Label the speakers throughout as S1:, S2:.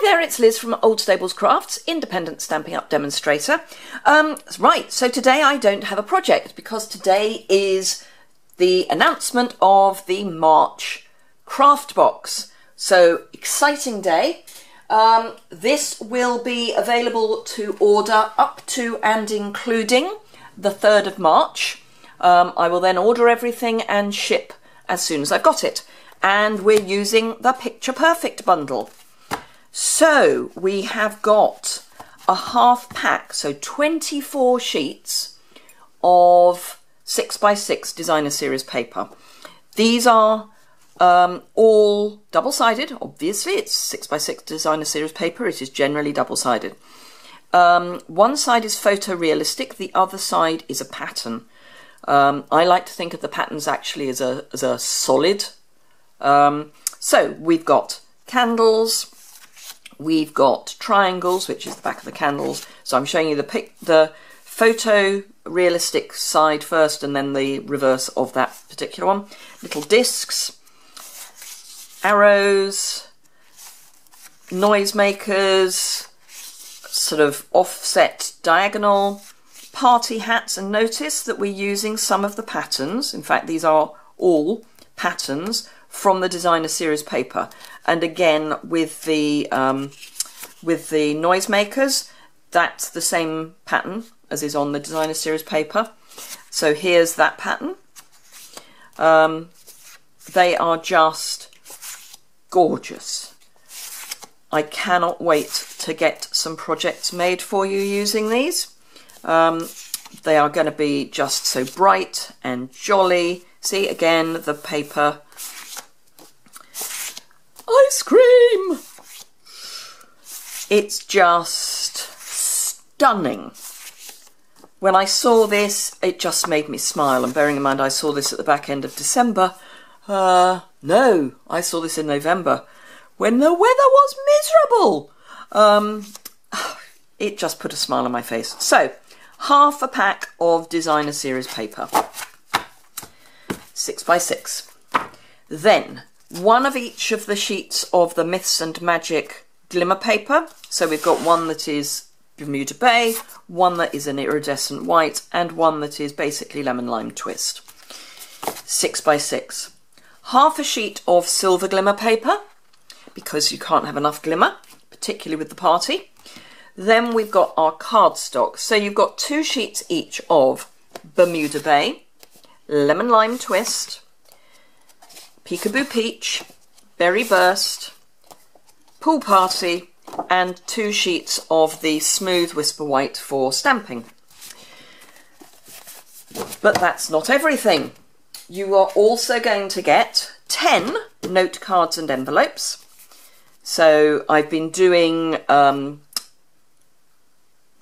S1: Hi there, it's Liz from Old Stables Crafts, independent Stampin' Up demonstrator. Right, so today I don't have a project because today is the announcement of the March craft box. So, exciting day. This will be available to order up to and including the 3rd of March. I will then order everything and ship as soon as I've got it. And we're using the Picture Perfect bundle. So we have got a half pack, so 24 sheets of 6x6 designer series paper. These are all double-sided. Obviously it's 6x6 designer series paper, it is generally double-sided. One side is photorealistic, the other side is a pattern. I like to think of the patterns actually as a solid. So we've got candles, we've got triangles, which is the back of the candles. So I'm showing you the photorealistic side first and then the reverse of that particular one. Little discs, arrows, noisemakers, sort of offset diagonal, party hats, and notice that we're using some of the patterns. In fact, these are all patterns from the designer series paper. And again, with the noisemakers, that's the same pattern as is on the designer series paper. So here's that pattern. They are just gorgeous. I cannot wait to get some projects made for you using these. They are going to be just so bright and jolly. See, again, the paper. Ice cream! It's just stunning. When I saw this, it just made me smile. And bearing in mind I saw this at the back end of December. No, I saw this in November when the weather was miserable. It just put a smile on my face. So, half a pack of designer series paper. 6x6. Then, one of each of the sheets of the Myths and Magic glimmer paper. So we've got one that is Bermuda Bay, one that is an iridescent white, and one that is basically lemon lime twist. 6x6. Half a sheet of silver glimmer paper, because you can't have enough glimmer, particularly with the party. Then we've got our cardstock. So you've got 2 sheets each of Bermuda Bay, lemon lime twist, Peekaboo Peach, Berry Burst, Pool Party, and 2 sheets of the Smooth Whisper White for stamping. But that's not everything. You are also going to get 10 note cards and envelopes. So I've been doing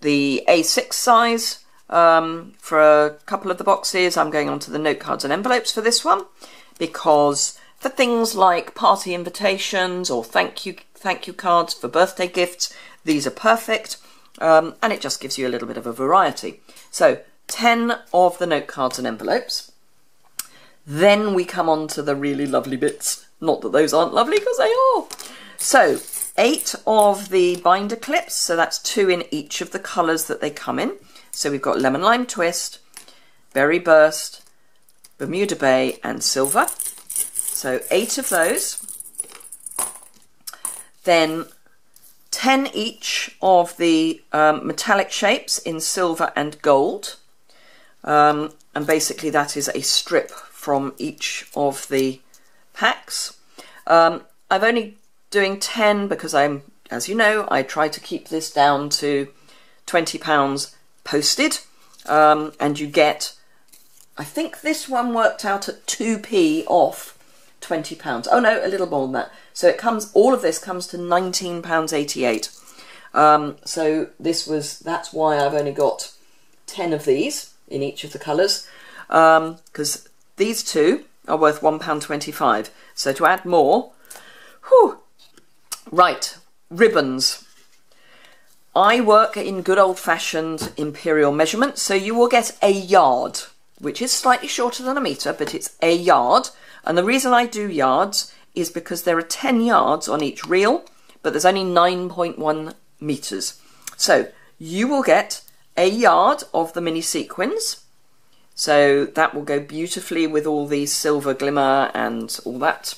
S1: the A6 size for a couple of the boxes. I'm going on to the note cards and envelopes for this one, because for things like party invitations or thank you cards for birthday gifts, these are perfect, and it just gives you a little bit of a variety. So 10 of the note cards and envelopes. Then we come on to the really lovely bits. Not that those aren't lovely, because they are. So 8 of the binder clips, so that's 2 in each of the colours that they come in. So we've got lemon lime twist, berry burst, Bermuda Bay, and silver. So 8 of those. Then 10 each of the metallic shapes in silver and gold. And basically that is a strip from each of the packs. I'm only doing 10 because as you know, I try to keep this down to £20 posted. And you get, I think this one worked out at 2p off £20. Oh no, a little more than that. So it comes, all of this comes to £19.88. So that's why I've only got 10 of these in each of the colours, because these 2 are worth £1.25. So to add more, whew. Right, ribbons. I work in good old-fashioned imperial measurements, so you will get a yard, which is slightly shorter than a metre, but it's a yard. And the reason I do yards is because there are 10 yards on each reel, but there's only 9.1 meters. So you will get a yard of the mini sequins. So that will go beautifully with all the silver glimmer and all that.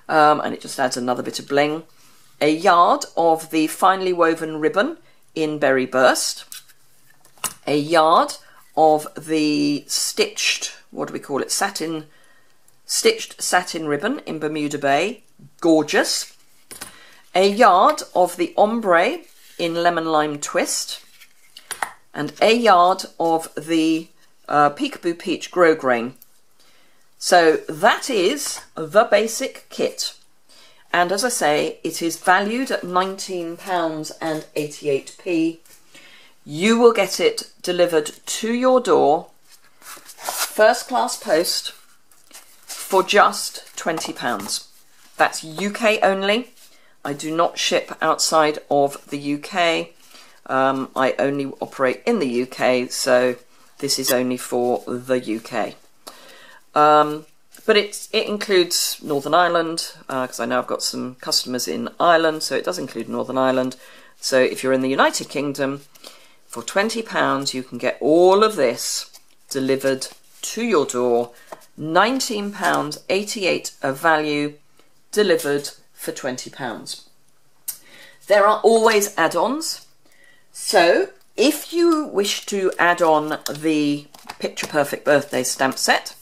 S1: And it just adds another bit of bling. A yard of the finely woven ribbon in Berry Burst. A yard of the stitched, what do we call it, stitched satin ribbon in Bermuda Bay, gorgeous. A yard of the ombre in Lemon Lime Twist, and a yard of the Peekaboo Peach Grosgrain. So that is the basic kit. And as I say, it is valued at £19.88. You will get it delivered to your door, first class post, for just £20. That's UK only. I do not ship outside of the UK. I only operate in the UK, so this is only for the UK. But it includes Northern Ireland, because I know I've got some customers in Ireland, so it does include Northern Ireland. So if you're in the United Kingdom, for £20 you can get all of this delivered to your door. £19.88 of value, delivered for £20. There are always add-ons. So if you wish to add on the Picture Perfect birthday stamp set,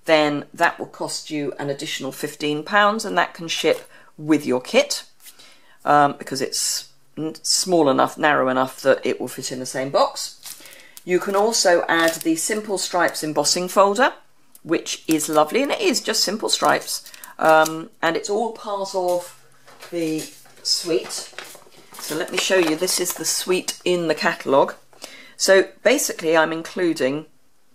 S1: then that will cost you an additional £15, and that can ship with your kit, because it's small enough, narrow enough that it will fit in the same box. You can also add the Simple Stripes embossing folder, which is lovely, and it is just simple stripes, and it's all part of the suite. So let me show you, this is the suite in the catalogue. So basically I'm including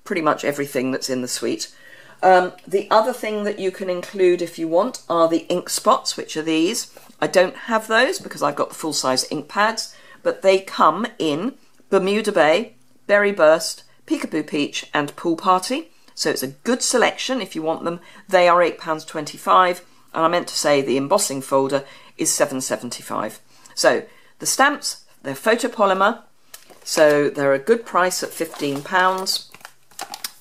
S1: pretty much everything that's in the suite. The other thing that you can include if you want are the ink spots, which are these. I don't have those because I've got the full-size ink pads, but they come in Bermuda Bay, Berry Burst, Peekaboo Peach and Pool Party. So it's a good selection if you want them. They are £8.25, and I meant to say the embossing folder is £7.75. So the stamps, they're photopolymer, so they're a good price at £15.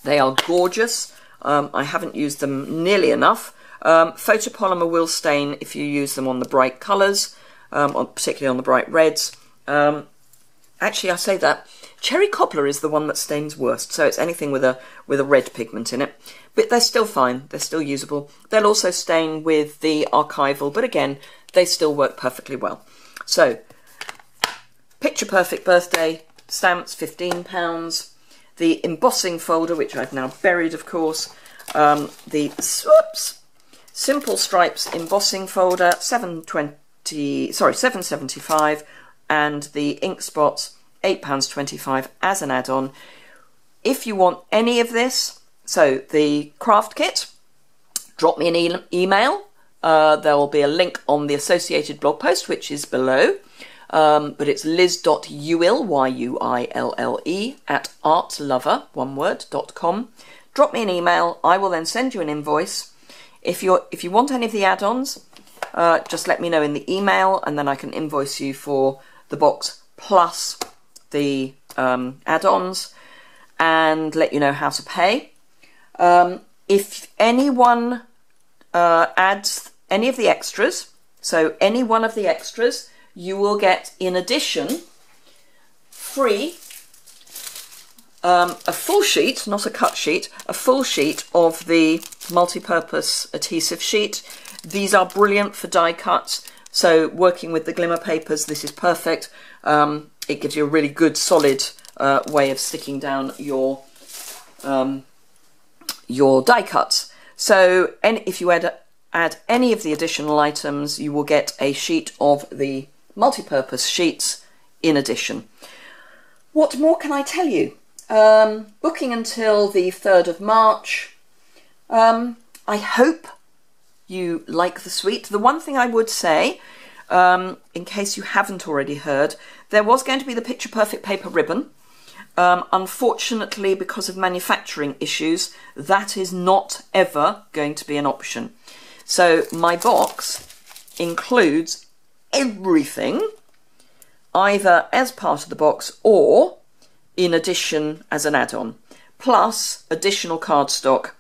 S1: They are gorgeous. I haven't used them nearly enough. Photopolymer will stain if you use them on the bright colours, particularly on the bright reds. Actually, I say that. Cherry Cobbler is the one that stains worst, so it's anything with a red pigment in it. But they're still fine, they're still usable. They'll also stain with the archival, but again, they still work perfectly well. So, Picture Perfect birthday stamps, £15. The embossing folder, which I've now buried, of course. The Simple Stripes embossing folder, £7.75, and the ink spots, £8.25 as an add-on. If you want any of this, so the craft kit, drop me an email. There will be a link on the associated blog post, which is below. But it's liz.yuille, Y-U-I-L-L-E, at artlover.com. Drop me an email. I will then send you an invoice. If you want any of the add-ons, just let me know in the email, and then I can invoice you for the box plus the add-ons, and let you know how to pay. If anyone adds any of the extras, so any one of the extras, you will get, in addition, free a full sheet, not a cut sheet, a full sheet of the multi-purpose adhesive sheet. These are brilliant for die cuts, so working with the glimmer papers, this is perfect. It gives you a really good solid way of sticking down your die cuts. So if you add any of the additional items, you will get a sheet of the multi-purpose sheets in addition. What more can I tell you? Booking until the 3rd of March. I hope you like the suite. The one thing I would say, in case you haven't already heard, there was going to be the Picture Perfect paper ribbon. Unfortunately, because of manufacturing issues, that is not ever going to be an option. So my box includes everything, either as part of the box or in addition as an add-on, plus additional cardstock,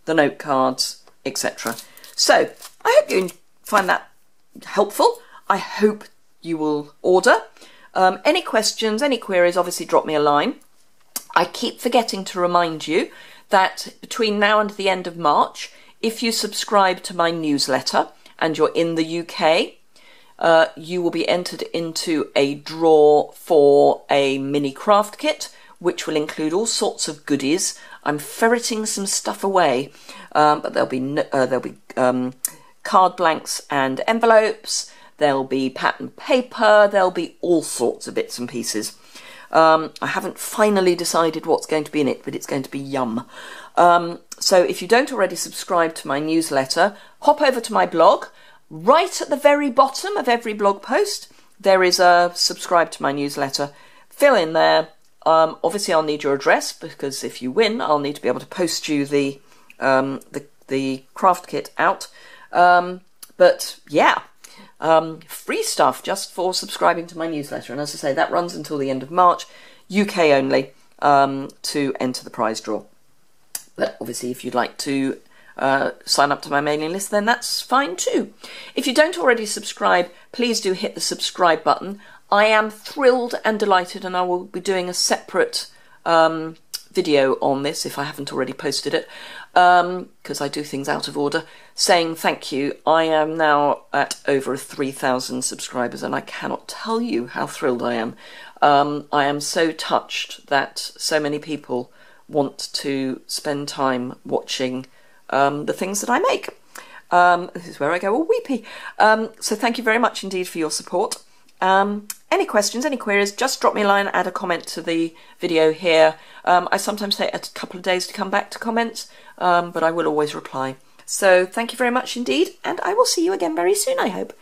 S1: the note cards, etc. So I hope you find that helpful. I hope you will order. Any questions, any queries, obviously drop me a line. I keep forgetting to remind you that between now and the end of March, if you subscribe to my newsletter and you're in the UK, you will be entered into a draw for a mini craft kit, which will include all sorts of goodies. I'm ferreting some stuff away, but there'll be card blanks and envelopes. There'll be pattern paper. There'll be all sorts of bits and pieces. I haven't finally decided what's going to be in it, but it's going to be yum. So if you don't already subscribe to my newsletter, hop over to my blog. Right at the very bottom of every blog post, there is a subscribe to my newsletter. Fill in there. Obviously, I'll need your address, because if you win, I'll need to be able to post you the craft kit out. But yeah, free stuff just for subscribing to my newsletter. And as I say, that runs until the end of March, UK only, to enter the prize draw. But obviously, if you'd like to sign up to my mailing list, then that's fine too. If you don't already subscribe, please do hit the subscribe button. I am thrilled and delighted, and I will be doing a separate video on this if I haven't already posted it, because I do things out of order, saying thank you. I am now at over 3,000 subscribers, and I cannot tell you how thrilled I am. I am so touched that so many people want to spend time watching the things that I make. This is where I go all weepy. So thank you very much indeed for your support. Any questions, any queries, just drop me a line, add a comment to the video here. I sometimes take a couple of days to come back to comments, but I will always reply. So thank you very much indeed, and I will see you again very soon, I hope.